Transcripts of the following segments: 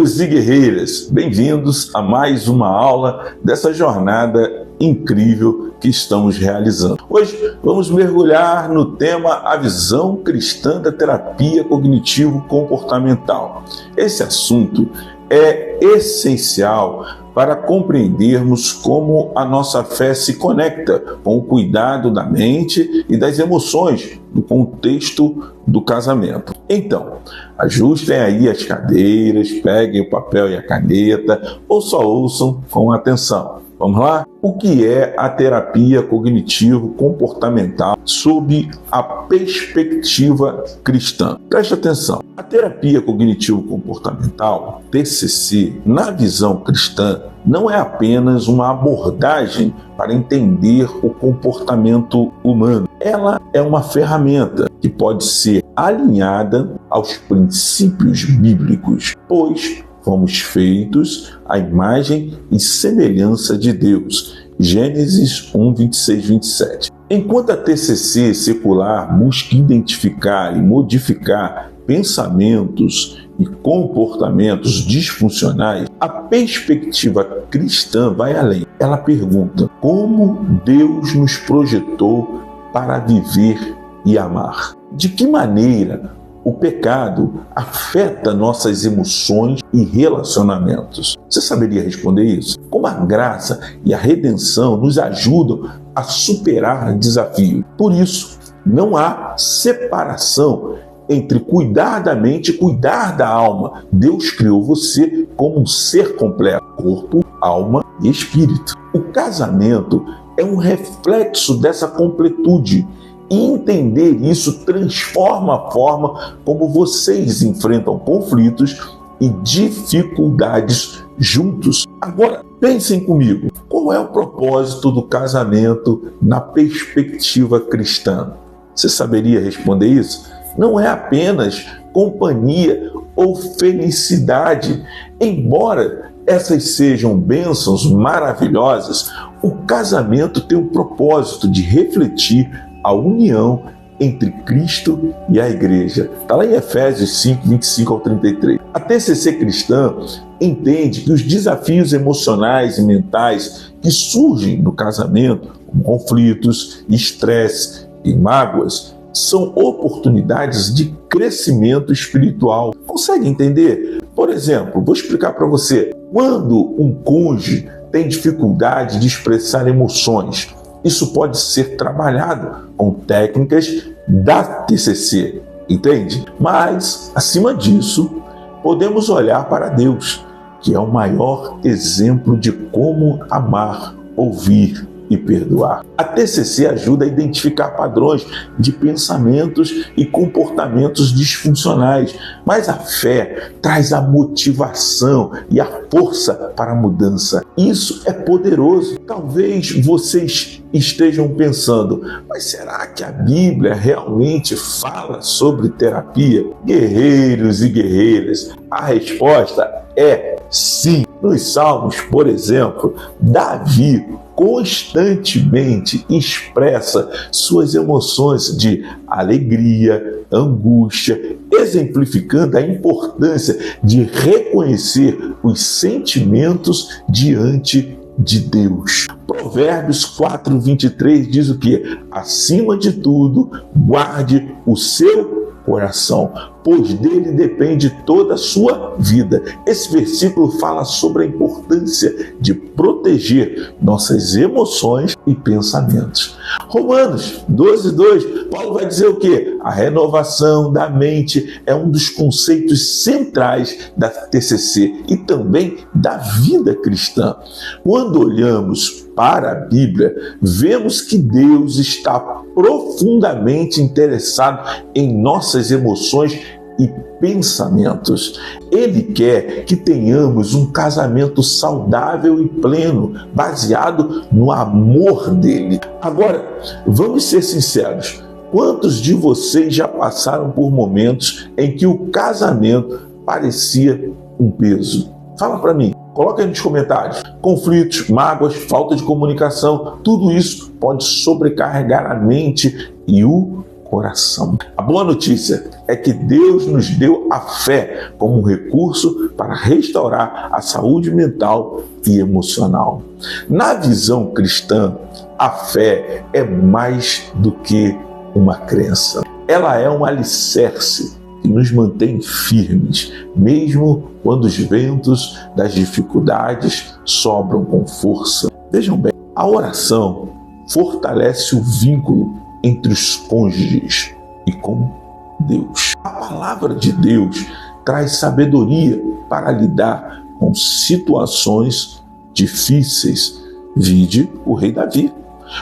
Guerreiros e guerreiras, bem-vindos a mais uma aula dessa jornada incrível que estamos realizando. Hoje vamos mergulhar no tema A Visão Cristã da Terapia Cognitivo-Comportamental. Esse assunto é essencial para compreendermos como a nossa fé se conecta com o cuidado da mente e das emoções no contexto do casamento. Então, ajustem aí as cadeiras, peguem o papel e a caneta ou só ouçam com atenção. Vamos lá? O que é a terapia cognitivo-comportamental sob a perspectiva cristã? Preste atenção. A terapia cognitivo-comportamental, TCC, na visão cristã, não é apenas uma abordagem para entender o comportamento humano. Ela é uma ferramenta que pode ser alinhada aos princípios bíblicos, pois fomos feitos à imagem e semelhança de Deus. Gênesis 1, 26, 27. Enquanto a TCC secular busca identificar e modificar pensamentos e comportamentos disfuncionais, a perspectiva cristã vai além. Ela pergunta: como Deus nos projetou para viver e amar? De que maneira o pecado afeta nossas emoções e relacionamentos? Você saberia responder isso? Como a graça e a redenção nos ajudam a superar desafios. Por isso, não há separação entre cuidar da mente e cuidar da alma. Deus criou você como um ser completo: corpo, alma e espírito. O casamento é um reflexo dessa completude. E entender isso transforma a forma como vocês enfrentam conflitos e dificuldades juntos. Agora, pensem comigo. Qual é o propósito do casamento na perspectiva cristã? Você saberia responder isso? Não é apenas companhia ou felicidade. Embora essas sejam bênçãos maravilhosas, o casamento tem o propósito de refletir a união entre Cristo e a Igreja. Está lá em Efésios 5, 25 ao 33. A TCC cristã entende que os desafios emocionais e mentais que surgem no casamento, como conflitos, estresse e mágoas, são oportunidades de crescimento espiritual. Consegue entender? Por exemplo, vou explicar para você. Quando um cônjuge tem dificuldade de expressar emoções, isso pode ser trabalhado com técnicas da TCC, entende? Mas, acima disso, podemos olhar para Deus, que é o maior exemplo de como amar, ouvir e perdoar. A TCC ajuda a identificar padrões de pensamentos e comportamentos disfuncionais, mas a fé traz a motivação e a força para a mudança. Isso é poderoso. Talvez vocês estejam pensando: mas será que a Bíblia realmente fala sobre terapia? Guerreiros e guerreiras, a resposta é sim. Nos Salmos, por exemplo, Davi constantemente expressa suas emoções de alegria, angústia, exemplificando a importância de reconhecer os sentimentos diante de Deus. Provérbios 4, 23 diz o quê? Acima de tudo, guarde o seu coração, pois dele depende toda a sua vida. Esse versículo fala sobre a importância de proteger nossas emoções e pensamentos. Romanos 12, 2, Paulo vai dizer o quê? A renovação da mente é um dos conceitos centrais da TCC e também da vida cristã. Quando olhamos para a Bíblia, vemos que Deus está profundamente interessado em nossas emoções e pensamentos. Ele quer que tenhamos um casamento saudável e pleno, baseado no amor dele. Agora, vamos ser sinceros. Quantos de vocês já passaram por momentos em que o casamento parecia um peso? Fala para mim. Coloca aí nos comentários. Conflitos, mágoas, falta de comunicação, tudo isso pode sobrecarregar a mente e o coração. A boa notícia é que Deus nos deu a fé como um recurso para restaurar a saúde mental e emocional. Na visão cristã, a fé é mais do que uma crença. Ela é um alicerce que nos mantém firmes, mesmo quando os ventos das dificuldades sopram com força. Vejam bem, a oração fortalece o vínculo entre os cônjuges e com Deus. A palavra de Deus traz sabedoria para lidar com situações difíceis. Vide o rei Davi.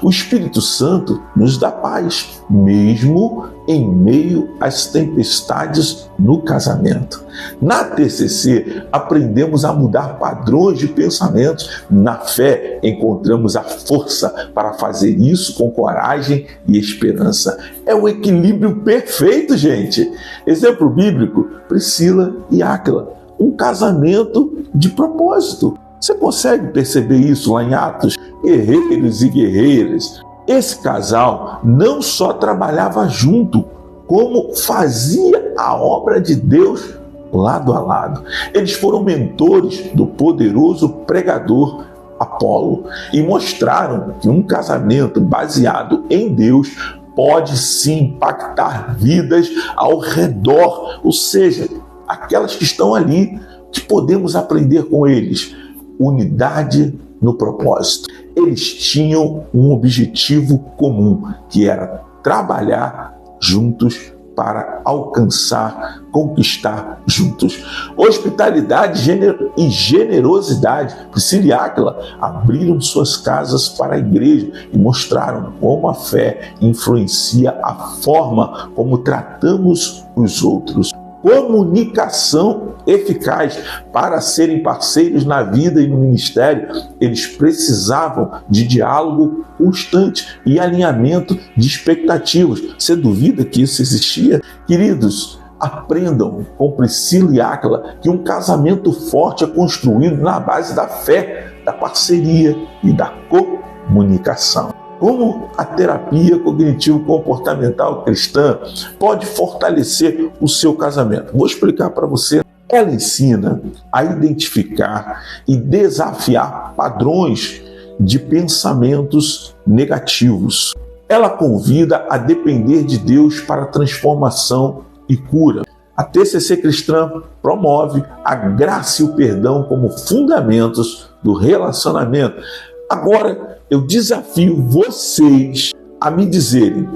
O Espírito Santo nos dá paz, mesmo em meio às tempestades no casamento. Na TCC, aprendemos a mudar padrões de pensamentos. Na fé, encontramos a força para fazer isso com coragem e esperança. É o equilíbrio perfeito, gente. Exemplo bíblico, Priscila e Áquila. Um casamento de propósito. Você consegue perceber isso lá em Atos? Guerreiros e guerreiras. Esse casal não só trabalhava junto, como fazia a obra de Deus lado a lado. Eles foram mentores do poderoso pregador Apolo e mostraram que um casamento baseado em Deus pode sim impactar vidas ao redor, ou seja, aquelas que estão ali, que podemos aprender com eles. Unidade no propósito. Eles tinham um objetivo comum, que era trabalhar juntos para alcançar, conquistar juntos. Hospitalidade e generosidade. Priscila e Áquila abriram suas casas para a igreja e mostraram como a fé influencia a forma como tratamos os outros. Comunicação eficaz. Para serem parceiros na vida e no ministério, eles precisavam de diálogo constante e alinhamento de expectativas. Você duvida que isso existia? Queridos, aprendam com Priscila e Áquila que um casamento forte é construído na base da fé, da parceria e da comunicação. Como a terapia cognitivo-comportamental cristã pode fortalecer o seu casamento? Vou explicar para você. Ela ensina a identificar e desafiar padrões de pensamentos negativos. Ela convida a depender de Deus para transformação e cura. A TCC cristã promove a graça e o perdão como fundamentos do relacionamento. Agora, eu desafio vocês a me dizerem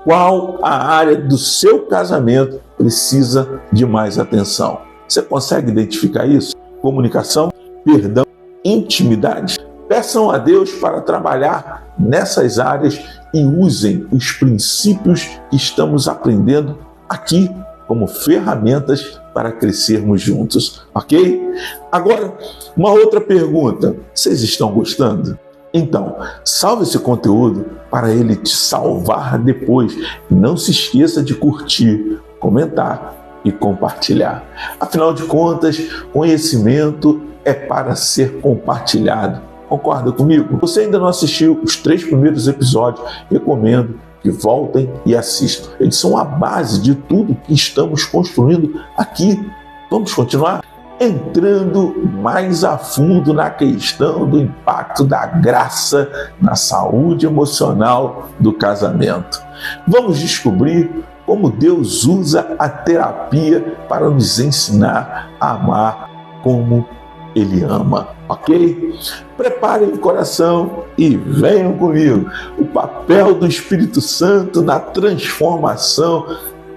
qual a área do seu casamento precisa de mais atenção. Você consegue identificar isso? Comunicação, perdão, intimidade. Peçam a Deus para trabalhar nessas áreas e usem os princípios que estamos aprendendo aqui como ferramentas para crescermos juntos, ok? Agora, uma outra pergunta. Vocês estão gostando? Então, salve esse conteúdo para ele te salvar depois. E não se esqueça de curtir, comentar e compartilhar. Afinal de contas, conhecimento é para ser compartilhado. Concorda comigo? Se você ainda não assistiu os 3 primeiros episódios, recomendo que voltem e assistam. Eles são a base de tudo que estamos construindo aqui. Vamos continuar? Entrando mais a fundo na questão do impacto da graça na saúde emocional do casamento. Vamos descobrir como Deus usa a terapia para nos ensinar a amar como Ele ama, ok? Preparem o coração e venham comigo. O papel do Espírito Santo na transformação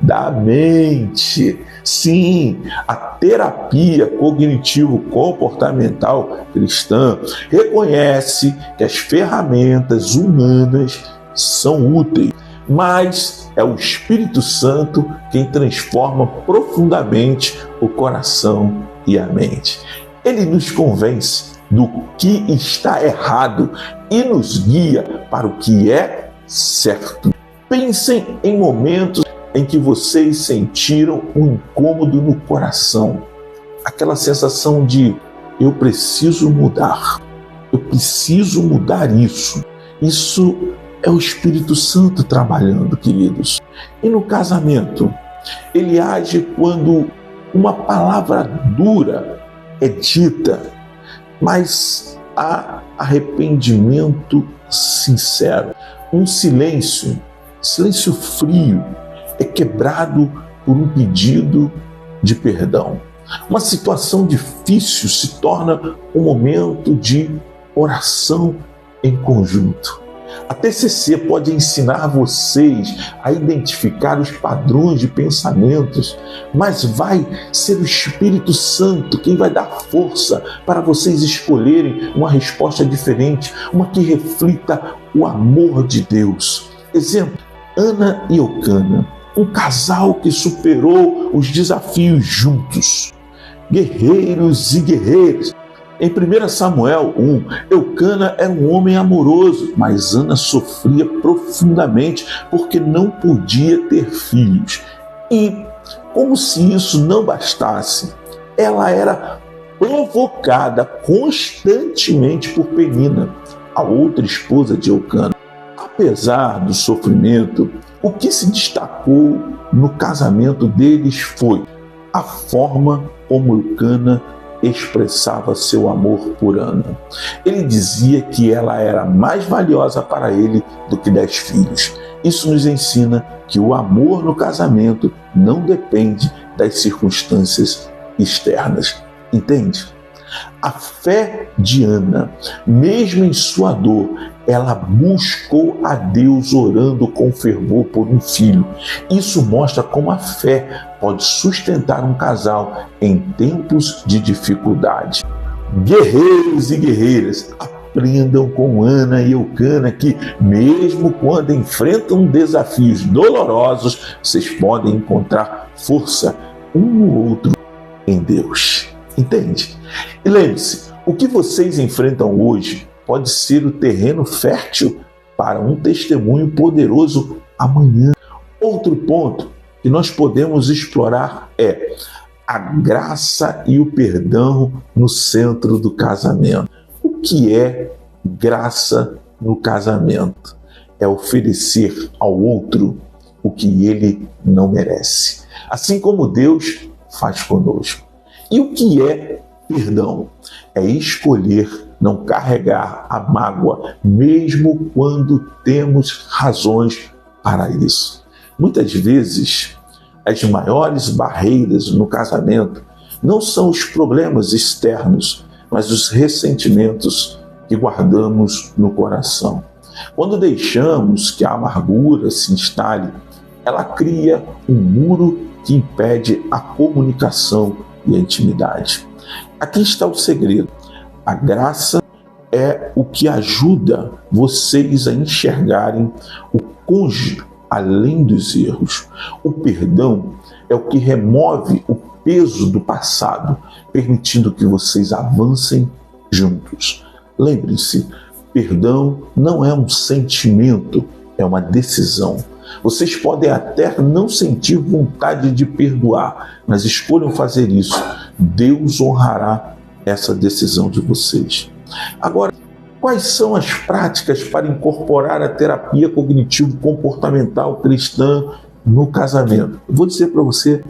da mente. Sim, a terapia cognitivo-comportamental cristã reconhece que as ferramentas humanas são úteis, mas é o Espírito Santo quem transforma profundamente o coração e a mente. Ele nos convence do que está errado e nos guia para o que é certo. Pensem em momentos em que vocês sentiram um incômodo no coração, aquela sensação de eu preciso mudar isso É o Espírito Santo trabalhando, queridos. E no casamento, ele age quando uma palavra dura é dita, mas há arrependimento sincero. Um silêncio frio, é quebrado por um pedido de perdão. Uma situação difícil se torna um momento de oração em conjunto. A TCC pode ensinar vocês a identificar os padrões de pensamentos, mas vai ser o Espírito Santo quem vai dar força para vocês escolherem uma resposta diferente, uma que reflita o amor de Deus. Exemplo, Ana e Eucana, um casal que superou os desafios juntos. Guerreiros e guerreiras. Em 1 Samuel 1, Eucana era um homem amoroso, mas Ana sofria profundamente porque não podia ter filhos. E, como se isso não bastasse, ela era provocada constantemente por Penina, a outra esposa de Eucana. Apesar do sofrimento, o que se destacou no casamento deles foi a forma como Eucana expressava seu amor por Ana. Ele dizia que ela era mais valiosa para ele do que 10 filhos. Isso nos ensina que o amor no casamento não depende das circunstâncias externas. Entende? A fé de Ana, mesmo em sua dor, ela buscou a Deus orando com fervor por um filho. Isso mostra como a fé pode sustentar um casal em tempos de dificuldade. Guerreiros e guerreiras, aprendam com Ana e Eucana que, mesmo quando enfrentam desafios dolorosos, vocês podem encontrar força um no outro em Deus. Entende? E lembre-se, o que vocês enfrentam hoje pode ser o terreno fértil para um testemunho poderoso amanhã. Outro ponto que nós podemos explorar é a graça e o perdão no centro do casamento. O que é graça no casamento? É oferecer ao outro o que ele não merece, assim como Deus faz conosco. E o que é perdão? É escolher não carregar a mágoa, mesmo quando temos razões para isso. Muitas vezes, as maiores barreiras no casamento não são os problemas externos, mas os ressentimentos que guardamos no coração. Quando deixamos que a amargura se instale, ela cria um muro que impede a comunicação e a intimidade. Aqui está o segredo. A graça é o que ajuda vocês a enxergarem o cônjuge além dos erros. O perdão é o que remove o peso do passado, permitindo que vocês avancem juntos. Lembrem-se, perdão não é um sentimento, é uma decisão. Vocês podem até não sentir vontade de perdoar, mas escolham fazer isso. Deus honrará essa decisão de vocês. Agora, quais são as práticas para incorporar a terapia cognitivo-comportamental cristã no casamento? Eu vou dizer para você,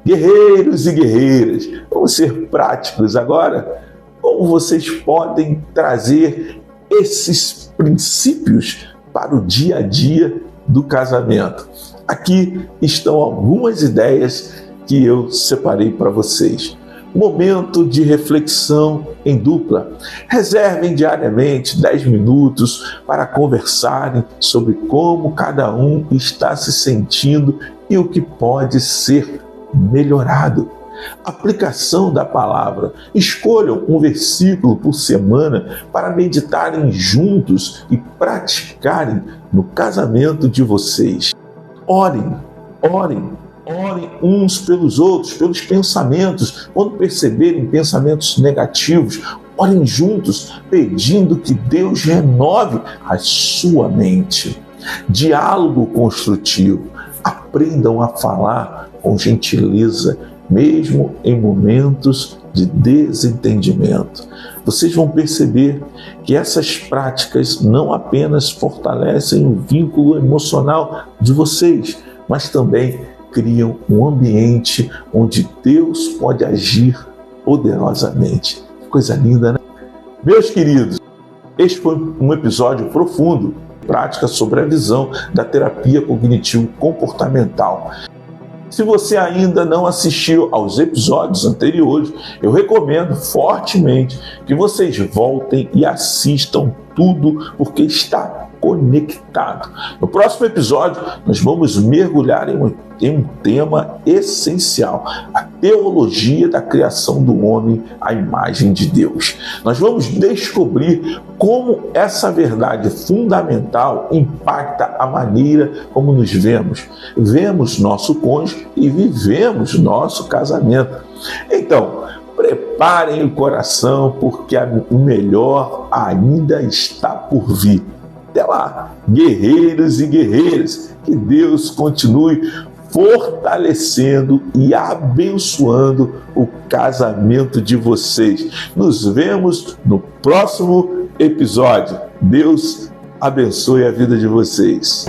guerreiros e guerreiras, vamos ser práticos agora. Como vocês podem trazer esses princípios para o dia a dia do casamento? Aqui estão algumas ideias que eu separei para vocês. Momento de reflexão em dupla. Reservem diariamente 10 minutos para conversarem sobre como cada um está se sentindo e o que pode ser melhorado. Aplicação da palavra. Escolham um versículo por semana para meditarem juntos e praticarem no casamento de vocês. Orem uns pelos outros, pelos pensamentos. Quando perceberem pensamentos negativos, orem juntos, pedindo que Deus renove a sua mente. Diálogo construtivo. Aprendam a falar com gentileza mesmo em momentos de desentendimento. Vocês vão perceber que essas práticas não apenas fortalecem o vínculo emocional de vocês, mas também criam um ambiente onde Deus pode agir poderosamente. Coisa linda, né? Meus queridos, este foi um episódio profundo, prática sobre a visão da terapia cognitivo-comportamental. Se você ainda não assistiu aos episódios anteriores, eu recomendo fortemente que vocês voltem e assistam tudo, porque está conectado. No próximo episódio, nós vamos mergulhar em um tema essencial: a teologia da criação do homem à imagem de Deus. Nós vamos descobrir como essa verdade fundamental impacta a maneira como nos vemos nosso cônjuge e vivemos nosso casamento. Então, preparem o coração, porque o melhor ainda está por vir. Até lá, guerreiros e guerreiras, que Deus continue fortalecendo e abençoando o casamento de vocês. Nos vemos no próximo episódio. Deus abençoe a vida de vocês.